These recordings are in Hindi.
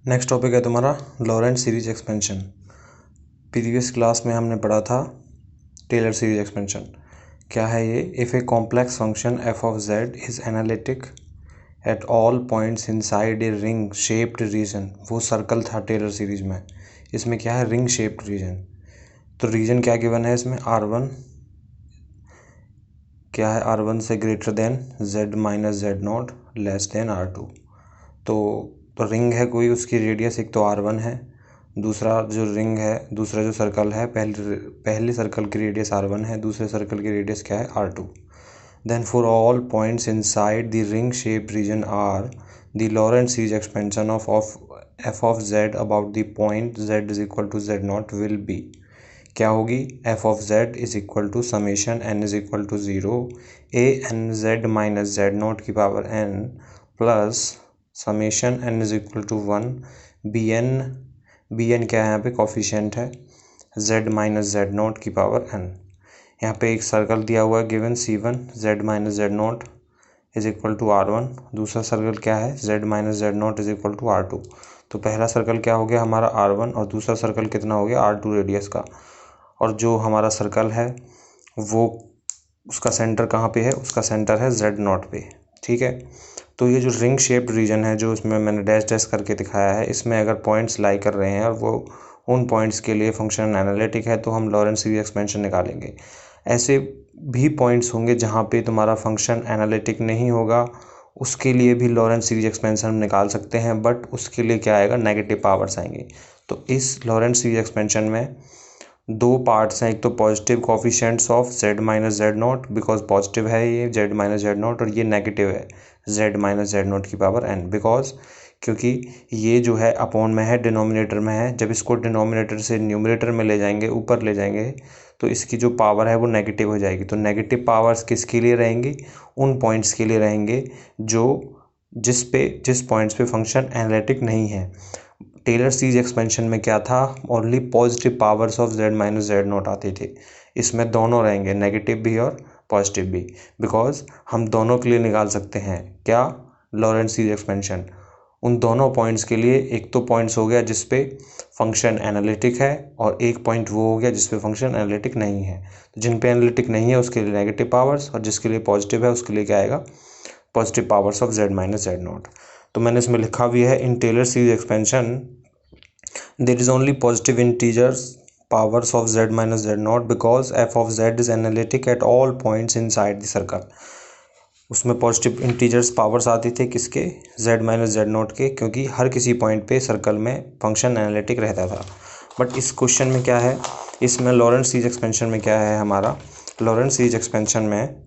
नेक्स्ट टॉपिक है तुम्हारा Laurent series expansion. Previous class में हमने पढ़ा था टेलर सीरीज एक्सपेंशन। क्या है ये? If a complex function f of z is analytic at all points inside a ring shaped region. वो सर्कल था टेलर सीरीज में, इसमें क्या है? Ring shaped region. तो रीजन क्या गिवन है इसमें? R1 क्या है? R1 से greater than Z minus z not less than R2। तो रिंग है कोई, उसकी रेडियस एक तो R1 है, दूसरा जो रिंग है, दूसरा जो सर्कल है, पहले सर्कल की रेडियस R1 है, दूसरे सर्कल की रेडियस क्या है? R2। Then for all points inside the ring shaped region R the Laurent series expansion of f of z about the point z is equal to z naught will be. क्या होगी? F of z is equal to summation n is equal to 0 a n z minus z not की power n plus summation n is equal to 1 b n क्या है यहाँ पे? कॉफिशिएंट है, जेड माइनस जेड नॉट की पावर एन। यहाँ पे एक सर्कल दिया हुआ है given C1 z minus z not is equal to R1, दूसरा सर्कल क्या है? Z minus z not is equal to R2। तो पहला सर्कल क्या हो गया हमारा? R1, और दूसरा सर्कल कितना हो गया? R2 रेडियस का। और जो हमारा सर्कल है वो उसका सेंटर कहाँ पे है? उसका सेंटर है जेड नॉट पे। ठीक है, तो ये जो रिंग शेप्ड रीजन है, जो इसमें मैंने डैश डैश करके दिखाया है, इसमें अगर पॉइंट्स लाई कर रहे हैं और वो उन पॉइंट्स के लिए फंक्शन एनालिटिक है तो हम लॉरेंट सीरीज एक्सपेंशन निकालेंगे। ऐसे भी पॉइंट्स होंगे जहाँ पे तुम्हारा फंक्शन एनालिटिक नहीं होगा, उसके लिए भी लॉरेंट सीरीज एक्सपेंशन हम निकाल सकते हैं, बट उसके लिए क्या आएगा? नेगेटिव पावर्स आएंगे। तो इस लॉरेंट सीरीज एक्सपेंशन में दो पार्ट्स हैं, एक तो positive coefficients of z minus z not, because positive है ये जेड माइनस जेड नॉट, और ये नेगेटिव है जेड माइनस जेड नॉट की पावर एन, बिकॉज क्योंकि ये जो है अपॉन में है, डिनोमिनेटर में है। जब इसको डिनोमिनेटर से न्यूमरेटर में ले जाएंगे, ऊपर ले जाएंगे, तो इसकी जो पावर है वो नेगेटिव हो जाएगी। तो नेगेटिव पावर्स किसके लिए रहेंगी? उन पॉइंट्स के लिए रहेंगे जो जिस पॉइंट्स पे फंक्शन एनालिटिक नहीं है। टेलर सीरीज एक्सपेंशन में क्या था? Only positive powers of z minus z not आते थे। इसमें दोनों रहेंगे, नेगेटिव भी और पॉजिटिव भी, बिकॉज हम दोनों के लिए निकाल सकते हैं क्या? Laurent series expansion. उन दोनों पॉइंट्स के लिए एक तो पॉइंट्स हो गया जिस पे फंक्शन एनालिटिक है, और एक पॉइंट वो हो गया जिस पे फंक्शन एनालिटिक नहीं है। तो जिन पे एनालिटिक नहीं है उसके लिए नेगेटिव पावर्स, और जिसके लिए पॉजिटिव है उसके लिए क्या आएगा? Positive powers of z minus z naught. तो मैंने इसमें लिखा भी है, in Taylor series expansion there is only positive integers powers of z minus z naught because f of z is analytic at all points inside the circle। उसमें पॉजिटिव इंटीजर्स पावर्स आती थे किसके? z माइनस जेड नॉट के, क्योंकि हर किसी पॉइंट पे सर्कल में फंक्शन एनालिटिक रहता था। बट इस क्वेश्चन में क्या है? इसमें लॉरेंट सीरीज एक्सपेंशन में क्या है हमारा? लॉरेंट सीरीज एक्सपेंशन में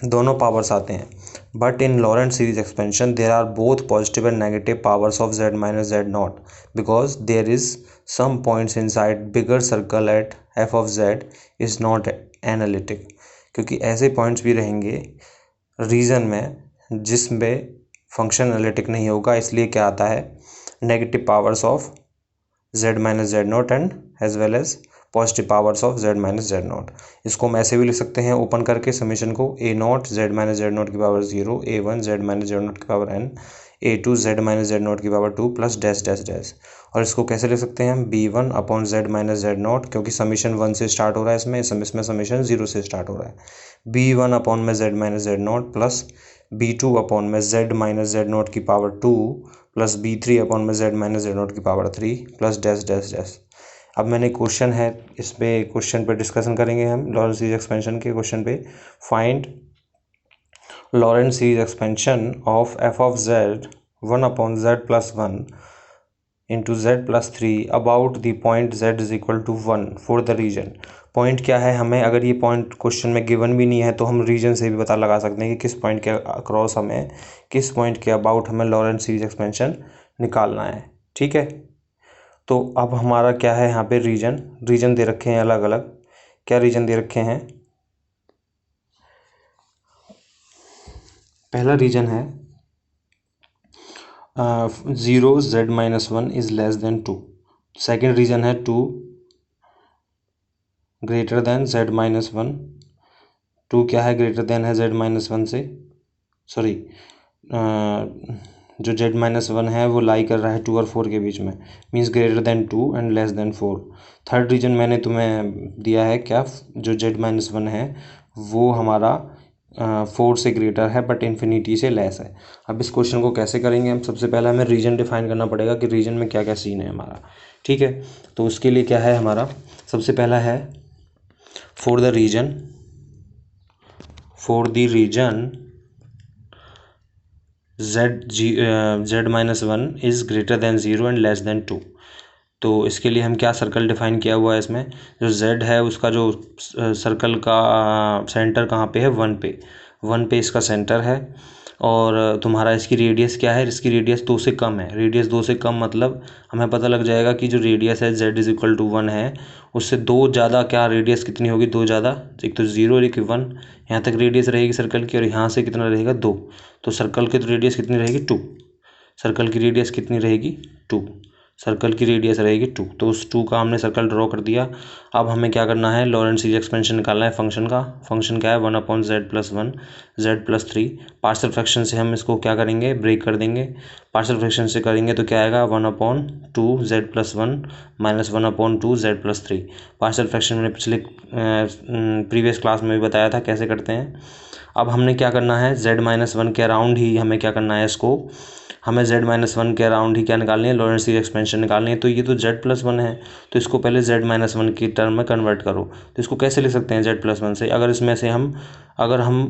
दोनों पावर्स आते हैं, but in Laurent series expansion there are both positive and negative powers of z minus z not, because there is some points inside bigger circle at f of z is not analytic. क्योंकि ऐसे पॉइंट्स भी रहेंगे रीजन में जिसमें फंक्शन एनालिटिक नहीं होगा, इसलिए क्या आता है? Negative powers of z minus z not and as well as positive powers of z minus z not. इसको हम ऐसे भी लिख सकते हैं ओपन करके समीशन को, a naught z minus z not की power 0, A1 z minus z not की power n, A2 z minus z not की power 2 plus dash dash dash. और इसको कैसे लिख सकते हैं हम? B1 upon z minus z naught, क्योंकि समीशन 1 से स्टार्ट हो रहा है, इसमें समीशन 0 से स्टार्ट हो रहा है। B1 अपॉन में Z minus z not plus B2 upon में जेड माइनस जेड नॉट की पावर 2 प्लस B3 अपॉन में जेड माइनस जेड नॉट की power 3 plus dash dash dash. अब मैंने क्वेश्चन है, इस पे क्वेश्चन पे डिस्कशन करेंगे हम लॉरेंट सीरीज एक्सपेंशन के क्वेश्चन पे। Find Laurent series expansion of f of z 1 upon z plus 1 into z plus 3 about the point z is equal to 1 for the region. Point क्या है हमें? अगर ये पॉइंट क्वेश्चन में गिवन भी नहीं है तो हम रीजन से भी पता लगा सकते हैं कि किस पॉइंट के अक्रॉस हमें, किस पॉइंट के अबाउट हमें लॉरेंट सीरीज एक्सपेंशन निकालना है। ठीक है, तो अब हमारा क्या है यहाँ पे? रीजन दे रखे हैं अलग अलग। क्या रीजन दे रखे हैं? पहला रीजन है 0 z minus 1 is less than 2। Second region है 2 ग्रेटर देन जेड माइनस 1। 2 क्या है? ग्रेटर देन है जेड माइनस 1 से, सॉरी जो z-1 है वो लाई कर रहा है 2 और 4 के बीच में, means greater than 2 and less than 4। Third region मैंने तुम्हें दिया है क्या, जो z-1 है वो हमारा 4 से ग्रेटर है बट इन्फिनिटी से लेस है। अब इस क्वेश्चन को कैसे करेंगे हम, सबसे पहले हमें रीजन डिफाइन करना पड़ेगा कि रीजन में क्या क्या सीन है हमारा। ठीक है, तो उसके लिए क्या है हमारा, सबसे पहला है for the region z-1 is greater than 0 and less than 2। तो इसके लिए हम क्या सर्कल डिफाइन किया हुआ है इसमें, जो z है उसका जो सर्कल का सेंटर कहाँ पे है, 1 पे, 1 पे इसका सेंटर है। और तुम्हारा इसकी रेडियस क्या है, इसकी रेडियस 2 से कम है। रेडियस 2 से कम मतलब हमें पता लग जाएगा कि जो रेडियस है z=1 है, उससे 2 ज़्यादा क्या रेडियस कितनी होगी, 2 ज़्यादा, एक तो 0 और एक 1, यहाँ तक रेडियस रहेगी सर्कल की, और यहाँ से कितना रहेगा 2, तो सर्कल की तो रेडियस कितनी रहेगी 2, सर्कल की रेडियस कितनी रहेगी 2, सर्कल की रेडियस रहेगी 2। तो उस 2 का हमने सर्कल ड्रॉ कर दिया। अब हमें क्या करना है, लॉरेंट सीरीज एक्सपेंशन निकालना है फंक्शन का। फंक्शन क्या है, 1/z+1 z+3। पार्शियल फ्रैक्शन से हम इसको क्या करेंगे, ब्रेक कर देंगे। पार्शियल फ्रैक्शन से करेंगे तो क्या आएगा, 1/2z+1 -1/2 z+3। पार्शियल फ्रैक्शन मैंने पिछले प्रीवियस क्लास में भी बताया था कैसे करते हैं। अब हमने क्या करना है, z-1 के अराउंड ही हमें क्या करना है, इसको हमें z-1 के अराउंड ही क्या निकालनी है, लॉरेंट सीरीज एक्सपेंशन निकालनी है। तो ये तो z+1 है, तो इसको पहले z-1 की टर्म में कन्वर्ट करो। तो इसको कैसे लिख सकते हैं z+1 से, अगर इसमें से अगर हम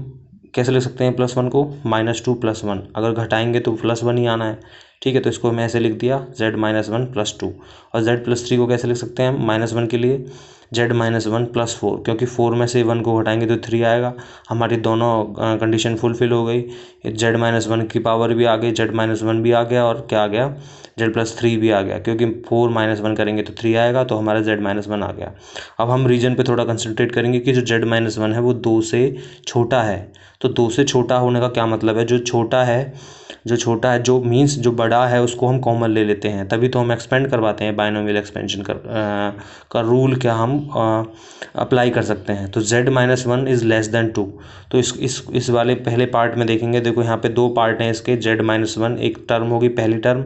कैसे लिख सकते हैं +1 को, -2 +1, अगर घटाएंगे तो +1 ही आना है। ठीक है, तो इसको मैं ऐसे लिख दिया z-1 +2। और z+3 को कैसे लिख सकते हैं, -1 के लिए z-1 +4, क्योंकि 4 में से 1 को घटाएंगे तो 3 आएगा। हमारी दोनों कंडीशन फुलफिल हो गई, z-1 की पावर भी आ गई, z-1 भी आ गया, और क्या आ गया, z+3 भी आ गया, क्योंकि 4 -1 करेंगे तो 3 आएगा, तो हमारा z-1 आ गया। अब हम रीजन पे थोड़ा कंसंट्रेट करेंगे कि जो z-1 है वो 2 से छोटा है। तो 2 से छोटा होने का क्या मतलब है, जो छोटा है जो मीन्स जो बड़ा है उसको हम कॉमन ले लेते हैं, तभी तो हम एक्सपेंड करवाते हैं, बाइनोमियल एक्सपेंशन का रूल क्या हम अप्लाई कर सकते हैं। तो z-1 इज़ लेस देन 2। तो इस वाले पहले पार्ट में देखेंगे, देखो यहाँ पे 2 पार्ट हैं इसके, z-1 एक टर्म होगी पहली टर्म,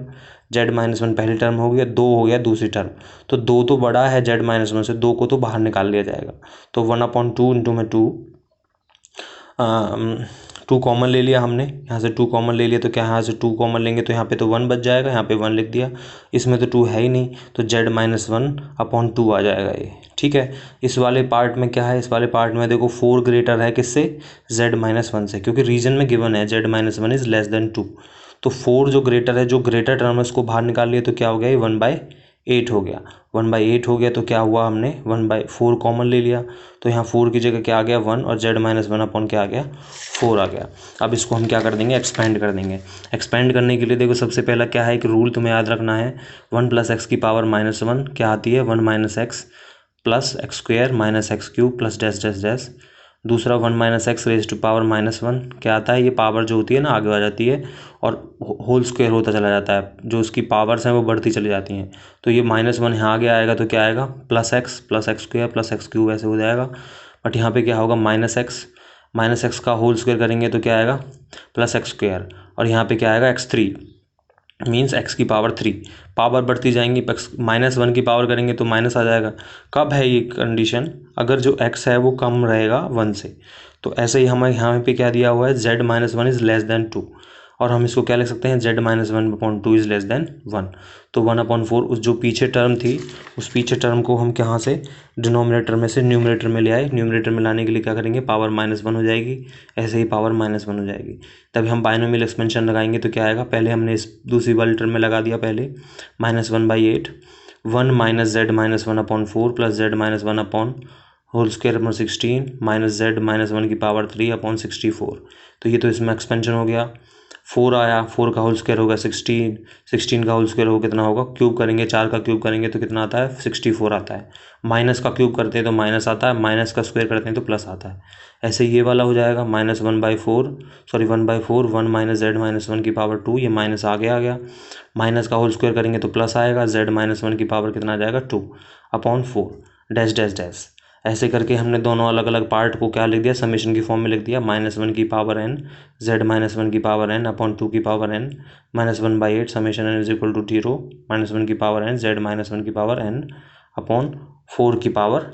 z-1 पहली टर्म हो गया, 2 हो गया दूसरी टर्म। तो 2 तो बड़ा है z-1 से, 2 को तो बाहर निकाल लिया जाएगा। तो 1/2 इंटू में 2 कॉमन ले लिया हमने, यहाँ से 2 कॉमन ले लिया, तो क्या यहाँ से 2 कॉमन लेंगे तो यहाँ पे तो 1 बच जाएगा, यहाँ पे 1 लिख दिया, इसमें तो 2 है ही नहीं, तो z-1/2 आ जाएगा ये। ठीक है, इस वाले पार्ट में क्या है, इस वाले पार्ट में देखो 4 ग्रेटर है किससे, z-1 से, क्योंकि रीजन में गिवन है z-1 इज़ लेस देन 2। तो 4 जो ग्रेटर है, जो ग्रेटर टर्म है उसको बाहर निकाल लिया, तो क्या हो गया, ये 1/8 हो गया, 1/8 हो गया। तो क्या हुआ, हमने 1/4 कॉमन ले लिया, तो यहाँ 4 की जगह क्या आ गया 1, और z-1 अपॉन क्या आ गया 4 आ गया। अब इसको हम क्या कर देंगे, एक्सपेंड कर देंगे। एक्सपेंड करने के लिए देखो सबसे पहला क्या है, एक रूल तुम्हें याद रखना है, 1 + x की पावर -1 क्या आती है, 1 - x + x² - x³ plus dash dash dash. दूसरा 1 - x रेज़ टू पावर -1 क्या आता है, ये पावर जो होती है ना आगे आ जाती है और होल स्क्वायर होता चला जाता है, जो उसकी पावर्स हैं वो बढ़ती चली जाती हैं। तो ये -1 यहाँ आगे आएगा तो क्या आएगा, +x + x² + x³ ऐसे हो जाएगा। बट यहाँ पे क्या होगा, -x का होल स्क्वायर करेंगे तो क्या आएगा, +x², और यहाँ पे क्या आएगा x3, मीन्स x की पावर 3। पावर बढ़ती जाएंगी, -1 की पावर करेंगे तो माइनस आ जाएगा। कब है ये कंडीशन, अगर जो x है वो कम रहेगा 1 से। तो ऐसे ही हमें यहाँ पे क्या दिया हुआ है, z-1 इज़ लेस देन 2, और हम इसको क्या लिख सकते हैं, z-1/2 इज़ लेस देन 1। तो 1/4 उस जो पीछे टर्म थी, उस पीछे टर्म को हम कहाँ से, डिनोमिनेटर में से न्यूमरेटर में ले आए। न्यूमरेटर में लाने के लिए क्या करेंगे, पावर -1 हो जाएगी, ऐसे ही पावर -1 हो जाएगी। तभी हम बाइनोमियल एक्सपेंशन लगाएंगे तो क्या आएगा, पहले हमने इस दूसरी वाली टर्म में लगा दिया, पहले -1/8, 1 - z-1/4 + z-1/16 - z-1 की पावर 3/64। तो ये तो इसमें एक्सपेंशन हो गया। 4 आया, 4 का होल स्क्वायर होगा 16, 16 का होल स्क्वायर हो कितना होगा, क्यूब करेंगे, 4 का क्यूब करेंगे तो कितना आता है, 64 आता है। माइनस का क्यूब करते हैं तो माइनस आता है, माइनस का स्क्वायर करते हैं तो प्लस आता है। ऐसे ये वाला हो जाएगा -1/4, 1 - z-1 की पावर 2, ये माइनस आगे आ गया। माइनस का होल स्क्वायर करेंगे तो प्लस आएगा, z-1 की पावर कितना आ जाएगा 2/4 डैश डैश डैश। ऐसे करके हमने दोनों अलग अलग पार्ट को क्या लिख दिया, समेशन की फॉर्म में लिख दिया, -1 की पावर n z-1 की पावर n अपॉन 2 की power n -1/8 summation n is equal to 0 -1 की पावर n z-1 की पावर n अपॉन 4 की पावर